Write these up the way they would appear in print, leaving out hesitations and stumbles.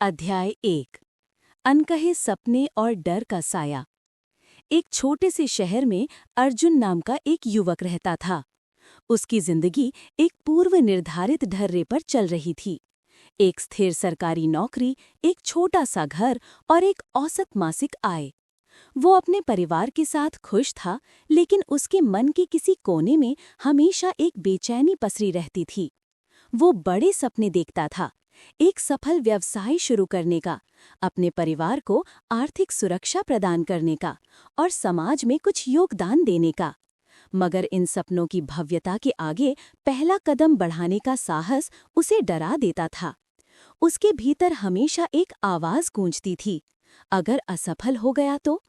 अध्याय 1। अनकहे सपने और डर का साया। एक छोटे से शहर में अर्जुन नाम का एक युवक रहता था। उसकी जिंदगी एक पूर्व निर्धारित ढर्रे पर चल रही थी। एक स्थिर सरकारी नौकरी, एक छोटा सा घर और एक औसत मासिक आय। वो अपने परिवार के साथ खुश था, लेकिन उसके मन के किसी कोने में हमेशा एक बेचैनी पसरी रहती थी। वो बड़े सपने देखता था, एक सफल व्यवसाय शुरू करने का, अपने परिवार को आर्थिक सुरक्षा प्रदान करने का और समाज में कुछ योगदान देने का। मगर इन सपनों की भव्यता के आगे पहला कदम बढ़ाने का साहस उसे डरा देता था। उसके भीतर हमेशा एक आवाज गूंजती थी, अगर असफल हो गया तो,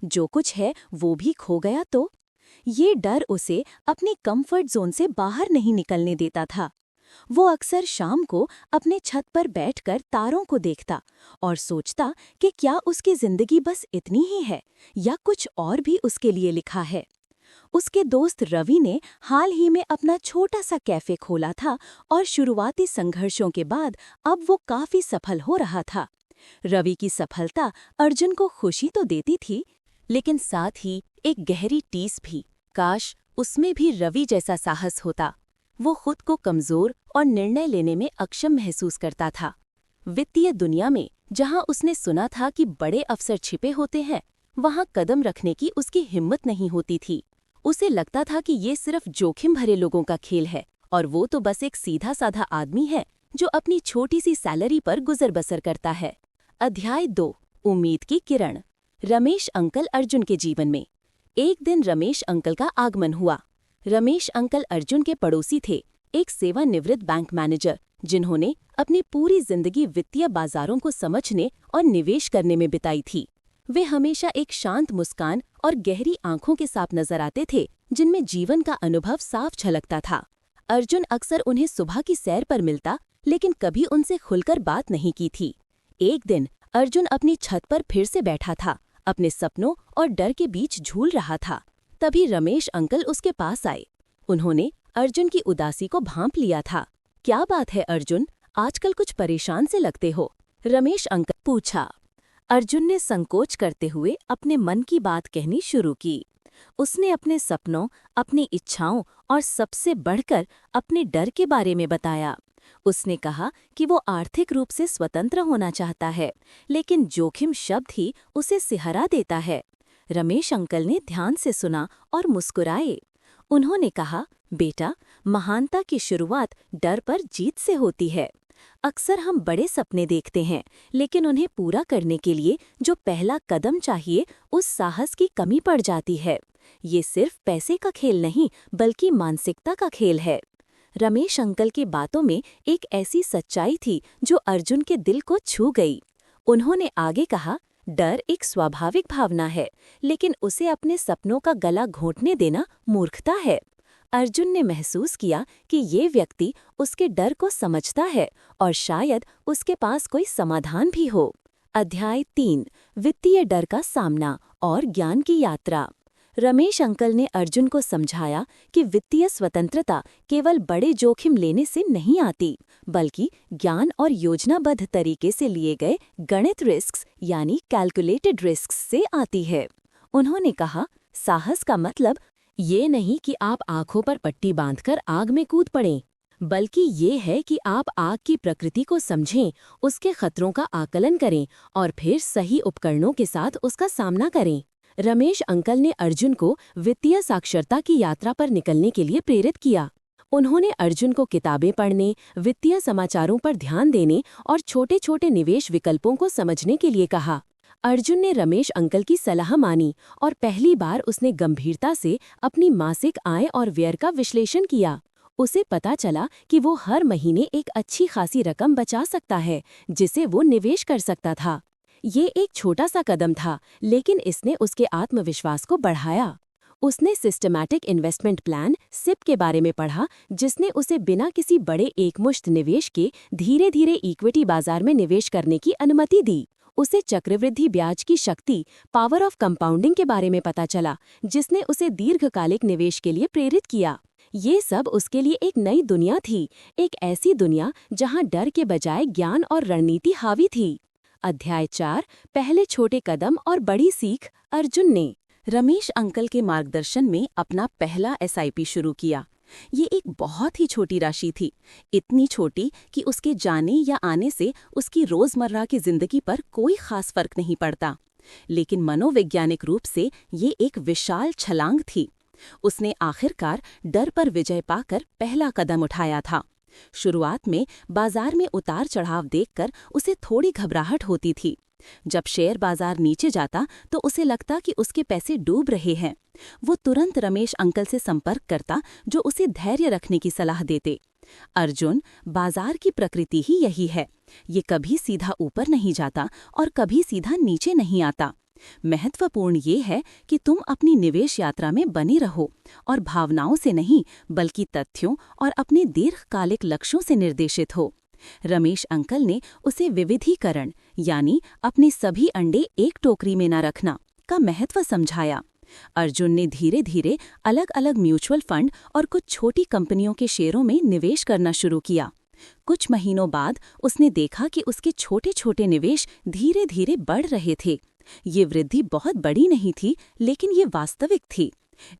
जो कुछ है वो भी खो गया तो। ये डर उसे अपने कंफर्ट जोन से बाहर नहीं निकलने देता था। वो अक्सर शाम को अपने छत पर बैठकर तारों को देखता और सोचता कि क्या उसकी जिंदगी बस इतनी ही है या कुछ और भी उसके लिए लिखा है। उसके दोस्त रवि ने हाल ही में अपना छोटा सा कैफे खोला था और शुरुआती संघर्षों के बाद अब वो काफी सफल हो रहा था। रवि की सफलता अर्जुन को खुशी तो देती थी, लेकिन साथ ही एक गहरी टीस भी। काश उसमें भी रवि जैसा साहस होता। वो खुद को कमजोर और निर्णय लेने में अक्षम महसूस करता था। वित्तीय दुनिया में जहां उसने सुना था कि बड़े अवसर छिपे होते हैं, वहां कदम रखने की उसकी हिम्मत नहीं होती थी। उसे लगता था कि ये सिर्फ जोखिम भरे लोगों का खेल है और वो तो बस एक सीधा साधा आदमी है जो अपनी छोटी सी सैलरी पर गुजर बसर करता है। अध्याय 2। उम्मीद की किरण। रमेश अंकल अर्जुन के जीवन में। एक दिन रमेश अंकल का आगमन हुआ। रमेश अंकल अर्जुन के पड़ोसी थे, एक सेवानिवृत्त बैंक मैनेजर जिन्होंने अपनी पूरी जिंदगी वित्तीय बाजारों को समझने और निवेश करने में बिताई थी। वे हमेशा एक शांत मुस्कान और गहरी आंखों के साथ नजर आते थे, जिनमें जीवन का अनुभव साफ झलकता था। अर्जुन अक्सर उन्हें सुबह की सैर पर मिलता, लेकिन कभी उनसे खुलकर बात नहीं की थी। एक दिन अर्जुन अपनी छत पर फिर से बैठा था, अपने सपनों और डर के बीच झूल रहा था। तभी रमेश अंकल उसके पास आए। उन्होंने अर्जुन की उदासी को भांप लिया था। क्या बात है अर्जुन, आजकल कुछ परेशान से लगते हो? रमेश अंकल पूछा। अर्जुन ने संकोच करते हुए अपने मन की बात कहनी शुरू की। उसने अपने सपनों, अपनी इच्छाओं और सबसे बढ़कर अपने डर के बारे में बताया। उसने कहा कि वो आर्थिक रूप से स्वतंत्र होना चाहता है, लेकिन जोखिम शब्द ही उसे सिहरा देता है। रमेश अंकल ने ध्यान से सुना और मुस्कुराए। उन्होंने कहा, बेटा, महानता की शुरुआत डर पर जीत से होती है। अक्सर हम बड़े सपने देखते हैं, लेकिन उन्हें पूरा करने के लिए जो पहला कदम चाहिए, उस साहस की कमी पड़ जाती है। ये सिर्फ पैसे का खेल नहीं, बल्कि मानसिकता का खेल है। रमेश अंकल की बातों में एक ऐसी सच्चाई थी जो अर्जुन के दिल को छू गई। उन्होंने आगे कहा, डर एक स्वाभाविक भावना है, लेकिन उसे अपने सपनों का गला घोंटने देना मूर्खता है। अर्जुन ने महसूस किया कि ये व्यक्ति उसके डर को समझता है और शायद उसके पास कोई समाधान भी हो। अध्याय 3। वित्तीय डर का सामना और ज्ञान की यात्रा। रमेश अंकल ने अर्जुन को समझाया कि वित्तीय स्वतंत्रता केवल बड़े जोखिम लेने से नहीं आती, बल्कि ज्ञान और योजनाबद्ध तरीके से लिए गए गणित रिस्क्स यानी कैलकुलेटेड रिस्क्स से आती है। उन्होंने कहा, साहस का मतलब ये नहीं कि आप आंखों पर पट्टी बांधकर आग में कूद पड़ें, बल्कि ये है कि आप आग की प्रकृति को समझें, उसके खतरों का आकलन करें और फिर सही उपकरणों के साथ उसका सामना करें। रमेश अंकल ने अर्जुन को वित्तीय साक्षरता की यात्रा पर निकलने के लिए प्रेरित किया। उन्होंने अर्जुन को किताबें पढ़ने, वित्तीय समाचारों पर ध्यान देने और छोटे छोटे निवेश विकल्पों को समझने के लिए कहा। अर्जुन ने रमेश अंकल की सलाह मानी और पहली बार उसने गंभीरता से अपनी मासिक आय और व्यय का विश्लेषण किया। उसे पता चला कि वो हर महीने एक अच्छी खासी रकम बचा सकता है, जिसे वो निवेश कर सकता था। ये एक छोटा सा कदम था, लेकिन इसने उसके आत्मविश्वास को बढ़ाया। उसने सिस्टमैटिक इन्वेस्टमेंट प्लान सिप के बारे में पढ़ा, जिसने उसे बिना किसी बड़े एकमुश्त निवेश के धीरे धीरे इक्विटी बाजार में निवेश करने की अनुमति दी। उसे चक्रवृद्धि ब्याज की शक्ति, पावर ऑफ कंपाउंडिंग के बारे में पता चला, जिसने उसे दीर्घकालिक निवेश के लिए प्रेरित किया। ये सब उसके लिए एक नई दुनिया थी, एक ऐसी दुनिया जहां डर के बजाय ज्ञान और रणनीति हावी थी। अध्याय 4 पहले छोटे कदम और बड़ी सीख। अर्जुन ने रमेश अंकल के मार्गदर्शन में अपना पहला एसआईपी शुरू किया। ये एक बहुत ही छोटी राशि थी, इतनी छोटी कि उसके जाने या आने से उसकी रोजमर्रा की जिंदगी पर कोई खास फर्क नहीं पड़ता, लेकिन मनोवैज्ञानिक रूप से ये एक विशाल छलांग थी। उसने आखिरकार डर पर विजय पाकर पहला कदम उठाया था। शुरुआत में बाजार में उतार चढ़ाव देखकर उसे थोड़ी घबराहट होती थी। जब शेयर बाजार नीचे जाता तो उसे लगता कि उसके पैसे डूब रहे हैं। वो तुरंत रमेश अंकल से संपर्क करता, जो उसे धैर्य रखने की सलाह देते। अर्जुन, बाजार की प्रकृति ही यही है, ये कभी सीधा ऊपर नहीं जाता और कभी सीधा नीचे नहीं आता। महत्वपूर्ण ये है कि तुम अपनी निवेश यात्रा में बने रहो और भावनाओं से नहीं बल्कि तथ्यों और अपने दीर्घकालिक लक्ष्यों से निर्देशित हो। रमेश अंकल ने उसे विविधीकरण यानी अपने सभी अंडे एक टोकरी में न रखना का महत्व समझाया। अर्जुन ने धीरे धीरे अलग अलग म्यूचुअल फंड और कुछ छोटी कंपनियों के शेयरों में निवेश करना शुरू किया। कुछ महीनों बाद उसने देखा कि उसके छोटे छोटे निवेश धीरे धीरे बढ़ रहे थे। ये वृद्धि बहुत बड़ी नहीं थी, लेकिन ये वास्तविक थी।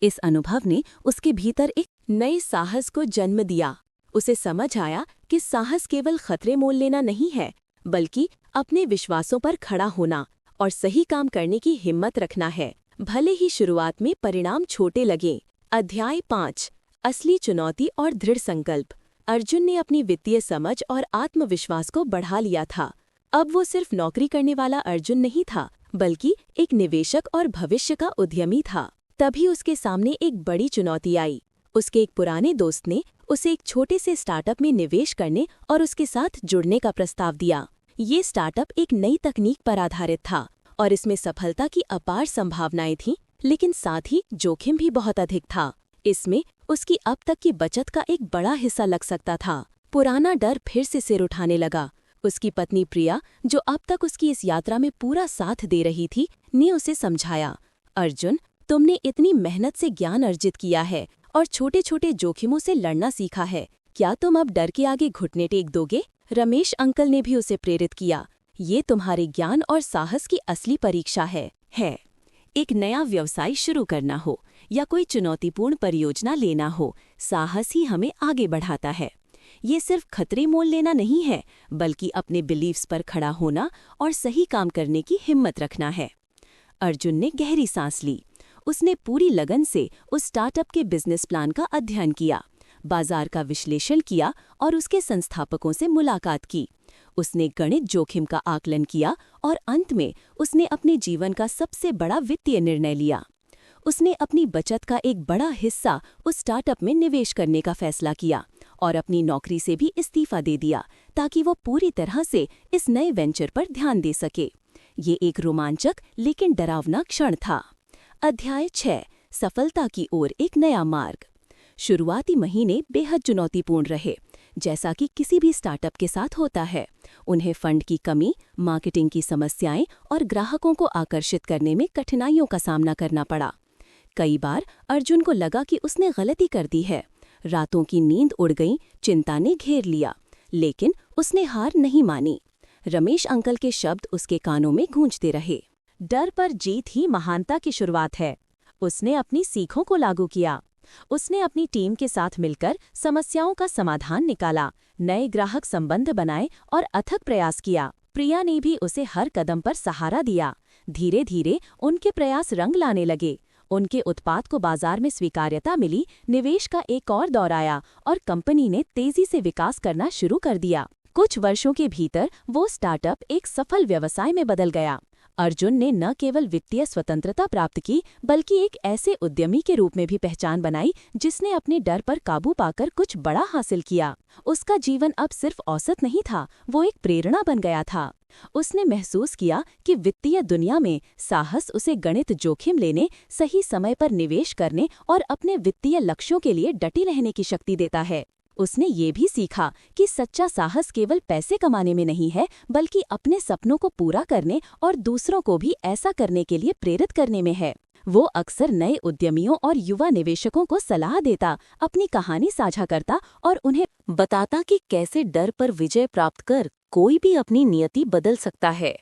इस अनुभव ने उसके भीतर एक नए साहस को जन्म दिया। उसे समझ आया कि साहस केवल खतरे मोल लेना नहीं है, बल्कि अपने विश्वासों पर खड़ा होना और सही काम करने की हिम्मत रखना है, भले ही शुरुआत में परिणाम छोटे लगें। अध्याय 5 असली चुनौती और दृढ़ संकल्प। अर्जुन ने अपनी वित्तीय समझ और आत्मविश्वास को बढ़ा लिया था। अब वो सिर्फ नौकरी करने वाला अर्जुन नहीं था, बल्कि एक निवेशक और भविष्य का उद्यमी था। तभी उसके सामने एक बड़ी चुनौती आई। उसके एक पुराने दोस्त ने उसे एक छोटे से स्टार्टअप में निवेश करने और उसके साथ जुड़ने का प्रस्ताव दिया। ये स्टार्टअप एक नई तकनीक पर आधारित था और इसमें सफलता की अपार संभावनाएं थीं, लेकिन साथ ही जोखिम भी बहुत अधिक था। इसमें उसकी अब तक की बचत का एक बड़ा हिस्सा लग सकता था। पुराना डर फिर से सिर उठाने लगा। उसकी पत्नी प्रिया, जो अब तक उसकी इस यात्रा में पूरा साथ दे रही थी, ने उसे समझाया, अर्जुन, तुमने इतनी मेहनत से ज्ञान अर्जित किया है और छोटे छोटे जोखिमों से लड़ना सीखा है, क्या तुम अब डर के आगे घुटने टेक दोगे? रमेश अंकल ने भी उसे प्रेरित किया, ये तुम्हारे ज्ञान और साहस की असली परीक्षा है। एक नया व्यवसाय शुरू करना हो या कोई चुनौतीपूर्ण परियोजना लेना हो, साहस ही हमें आगे बढ़ाता है। ये सिर्फ खतरे मोल लेना नहीं है, बल्कि अपने बिलीव्स पर खड़ा होना और सही काम करने की हिम्मत रखना है। अर्जुन ने गहरी सांस ली। उसने पूरी लगन से उस स्टार्टअप के बिजनेस प्लान का अध्ययन किया, बाजार का विश्लेषण किया और उसके संस्थापकों से मुलाकात की। उसने गणित जोखिम का आकलन किया और अंत में उसने अपने जीवन का सबसे बड़ा वित्तीय निर्णय लिया। उसने अपनी बचत का एक बड़ा हिस्सा उस स्टार्टअप में निवेश करने का फैसला किया और अपनी नौकरी से भी इस्तीफा दे दिया, ताकि वो पूरी तरह से इस नए वेंचर पर ध्यान दे सके। ये एक रोमांचक लेकिन डरावना क्षण था। अध्याय 6 सफलता की ओर एक नया मार्ग। शुरुआती महीने बेहद चुनौतीपूर्ण रहे, जैसा कि किसी भी स्टार्टअप के साथ होता है। उन्हें फंड की कमी, मार्केटिंग की समस्याएं और ग्राहकों को आकर्षित करने में कठिनाइयों का सामना करना पड़ा। कई बार अर्जुन को लगा कि उसने गलती कर दी है। रातों की नींद उड़ गई, चिंता ने घेर लिया, लेकिन उसने हार नहीं मानी। रमेश अंकल के शब्द उसके कानों में गूंजते रहे, डर पर जीत ही महानता की शुरुआत है। उसने अपनी सीखों को लागू किया। उसने अपनी टीम के साथ मिलकर समस्याओं का समाधान निकाला, नए ग्राहक संबंध बनाए और अथक प्रयास किया। प्रिया ने भी उसे हर कदम पर सहारा दिया। धीरे धीरे उनके प्रयास रंग लाने लगे। उनके उत्पाद को बाजार में स्वीकार्यता मिली, निवेश का एक और दौर आया और कंपनी ने तेजी से विकास करना शुरू कर दिया। कुछ वर्षों के भीतर वो स्टार्टअप एक सफल व्यवसाय में बदल गया। अर्जुन ने न केवल वित्तीय स्वतंत्रता प्राप्त की, बल्कि एक ऐसे उद्यमी के रूप में भी पहचान बनाई जिसने अपने डर पर काबू पाकर कुछ बड़ा हासिल किया। उसका जीवन अब सिर्फ औसत नहीं था, वो एक प्रेरणा बन गया था। उसने महसूस किया कि वित्तीय दुनिया में साहस उसे गणित जोखिम लेने, सही समय पर निवेश करने और अपने वित्तीय लक्ष्यों के लिए डटे रहने की शक्ति देता है। उसने ये भी सीखा कि सच्चा साहस केवल पैसे कमाने में नहीं है, बल्कि अपने सपनों को पूरा करने और दूसरों को भी ऐसा करने के लिए प्रेरित करने में है। वो अक्सर नए उद्यमियों और युवा निवेशकों को सलाह देता, अपनी कहानी साझा करता और उन्हें बताता कि कैसे डर पर विजय प्राप्त कर कोई भी अपनी नियति बदल सकता है।